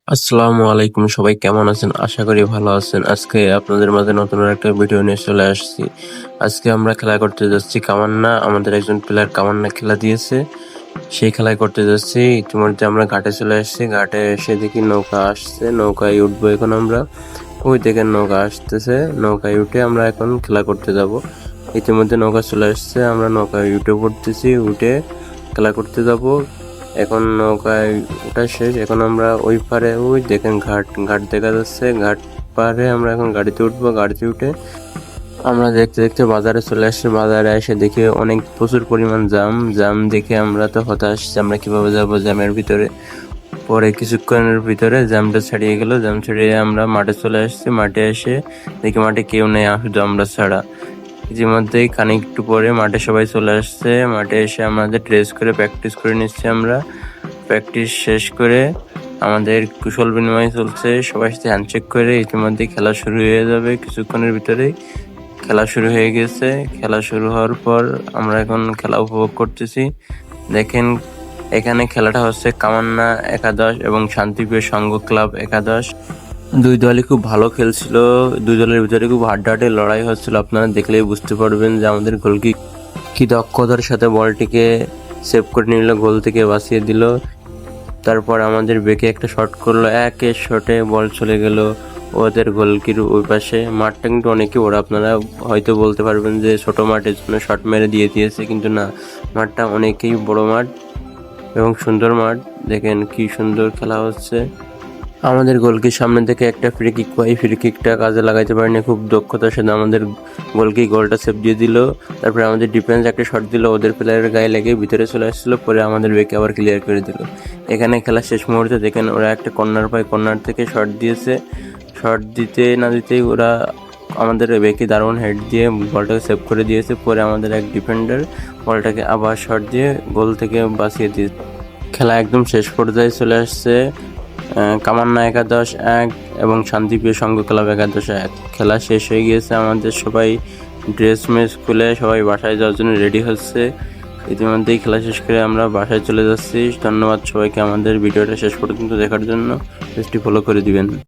আসসালামু আলাইকুম, সবাই কেমন আছেন? আশা করি ভালো আছেন। আজকে আপনাদের মাঝে নতুন একটা ভিডিও নিয়ে চলে আসছি। আজকে আমরা খেলা করতে যাচ্ছি কামান্না। আমাদের একজন প্লেয়ার কামান্না খেলা দিয়েছে, সেই খেলায় করতে যাচ্ছি। ইতিমধ্যে আমরা ঘাটে চলে আসছি। ঘাটে এসে দেখি নৌকা আসছে, নৌকায় উঠবো এখন আমরা। ওই দেখেন নৌকা আসতেছে, নৌকায় উঠে আমরা এখন খেলা করতে যাব। ইতিমধ্যে নৌকা চলে আসছে, আমরা নৌকায় উঠে পড়তেছি, উঠে খেলা করতে যাব। এখন নৌকায় ওঠা শেষ, এখন আমরা ওই পারে, ওই দেখেন ঘাট ঘাট দেখা যাচ্ছে, ঘাট পারে আমরা এখন গাড়িতে উঠবো। গাড়িতে উঠে আমরা দেখতে দেখতে বাজারে চলে আসছি। বাজারে এসে দেখি অনেক প্রচুর পরিমাণ জ্যাম দেখে আমরা তো হতাশ, আমরা কিভাবে যাবো জ্যামের ভিতরে। পরে কিছুক্ষণের ভিতরে জ্যামটা ছাড়িয়ে গেল, জ্যাম ছাড়িয়ে আমরা মাঠে চলে আসছি। মাঠে এসে দেখি মাঠে কেউ নেই, শুধু আমরা ছাড়া। ইতিমধ্যেই খানিকটু পরে মাঠে সবাই চলে আসছে। মাঠে এসে আমাদের ড্রেস করে প্র্যাকটিস করে নিচ্ছি আমরা। প্র্যাকটিস শেষ করে আমাদের কুশল বিনিময় চলছে, সবার সাথে হ্যান্ডশেক করে ইতিমধ্যে খেলা শুরু হয়ে যাবে। কিছুক্ষণের ভিতরেই খেলা শুরু হয়ে গেছে। খেলা শুরু হওয়ার পর আমরা এখন খেলা উপভোগ করতেছি। দেখেন এখানে খেলাটা হচ্ছে কামান্না একাদশ এবং শান্তিপ্রিয় সংঘ ক্লাব একাদশ। দুই দলই খুব ভালো খেলছিল, দুই দলের ভিতরে খুব হাড্ডাহাড্ডি লড়াই হচ্ছিল। আপনারা দেখলেই বুঝতে পারবেন যে আমাদের গোলকি কি দক্ষতার সাথে বলটিকে সেভ করে নিল, গোল থেকে বাঁচিয়ে দিল। তারপর আমাদের বেকে একটা শট করলো, একের শটে বল চলে গেল ওদের গোলকির ওই পাশে। মাঠটা কিন্তু অনেকই বড়, আপনারা হয়তো বলতে পারবেন যে ছোট মাঠের জন্য শট মেরে দিয়েছে, কিন্তু না, মাঠটা অনেকই বড় মাঠ এবং সুন্দর মাঠ। দেখেন কি সুন্দর খেলা হচ্ছে। আমাদের গোলকির সামনে থেকে একটা ফ্রি কিক পাই, ফ্রি কিকটা কাজে লাগাইতে পারিনি, খুব দক্ষতার সাথে আমাদের গোলকি গোলটা সেভ দিয়ে দিল। তারপরে আমাদের ডিফেন্স একটা শট দিল, ওদের প্লেয়ারের গায়ে লেগে ভিতরে চলে আসছিল, পরে আমাদের বেকে আবার ক্লিয়ার করে দিল। এখানে খেলা শেষ মুহূর্তে দেখেন ওরা একটা কর্নার পায়, কর্নার থেকে শট দিয়েছে। শট দিতে না দিতেই ওরা আমাদের বেকে দারুণ হেড দিয়ে বলটাকে সেভ করে দিয়েছে। পরে আমাদের এক ডিফেন্ডার বলটাকে আবার শট দিয়ে গোল থেকে বাঁচিয়ে দিয়েছে। খেলা একদম শেষ পর্যায়ে চলে আসছে। কামান্না একাদশ 1 এবং শান্তিপ্রিয় সংঘ ক্লাব একাদশ 1। খেলা শেষ হয়ে গিয়েছে, আমাদের সবাই ড্রেস মেস খুলে সবাই বাসায় যাওয়ার জন্য রেডি হচ্ছে। ইতিমধ্যেই খেলা শেষ করে আমরা বাসায় চলে যাচ্ছি। ধন্যবাদ সবাইকে আমাদের ভিডিওটা শেষ পর্যন্ত দেখার জন্য। পেজটি ফলো করে দিবেন।